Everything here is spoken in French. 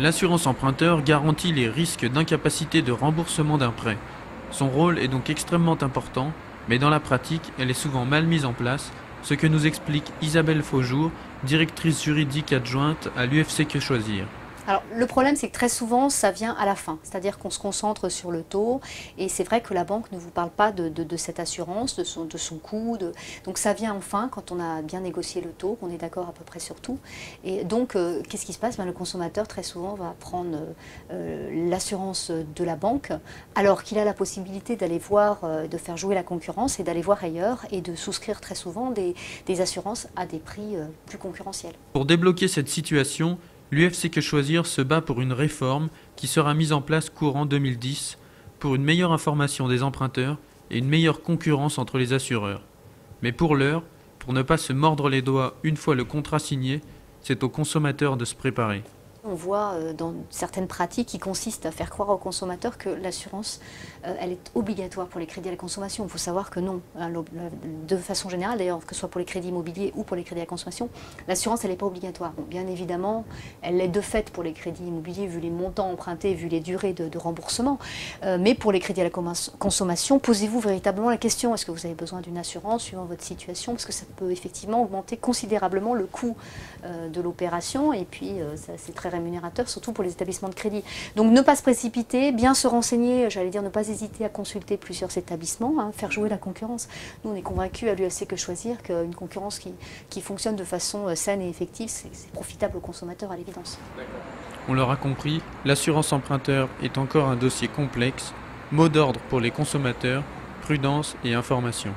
L'assurance emprunteur garantit les risques d'incapacité de remboursement d'un prêt. Son rôle est donc extrêmement important, mais dans la pratique, elle est souvent mal mise en place, ce que nous explique Isabelle Faujour, directrice juridique adjointe à l'UFC Que Choisir. Alors, le problème, c'est que très souvent, ça vient à la fin. C'est-à-dire qu'on se concentre sur le taux. Et c'est vrai que la banque ne vous parle pas de cette assurance, de son coût. Donc, ça vient enfin quand on a bien négocié le taux, qu'on est d'accord à peu près sur tout. Et donc, qu'est-ce qui se passe? Le consommateur, très souvent, va prendre l'assurance de la banque, alors qu'il a la possibilité d'aller voir, de faire jouer la concurrence et d'aller voir ailleurs et de souscrire très souvent des assurances à des prix plus concurrentiels. Pour débloquer cette situation, l'UFC Que Choisir se bat pour une réforme qui sera mise en place courant 2010 pour une meilleure information des emprunteurs et une meilleure concurrence entre les assureurs. Mais pour l'heure, pour ne pas se mordre les doigts une fois le contrat signé, c'est aux consommateurs de se préparer. On voit dans certaines pratiques qui consistent à faire croire aux consommateurs que l'assurance, elle est obligatoire pour les crédits à la consommation. Il faut savoir que non. De façon générale, d'ailleurs, que ce soit pour les crédits immobiliers ou pour les crédits à la consommation, l'assurance, elle n'est pas obligatoire. Bon, bien évidemment, elle l'est de fait pour les crédits immobiliers, vu les montants empruntés, vu les durées de remboursement. Mais pour les crédits à la consommation, posez-vous véritablement la question, est-ce que vous avez besoin d'une assurance suivant votre situation? Parce que ça peut effectivement augmenter considérablement le coût de l'opération. Et puis, c'est très rémunérateur, surtout pour les établissements de crédit. Donc ne pas se précipiter, bien se renseigner, j'allais dire ne pas hésiter à consulter plusieurs établissements, faire jouer la concurrence. Nous on est convaincus à l'UFC Que Choisir qu'une concurrence qui fonctionne de façon saine et effective, c'est profitable aux consommateurs à l'évidence. On l'aura compris, l'assurance emprunteur est encore un dossier complexe, mot d'ordre pour les consommateurs, prudence et information.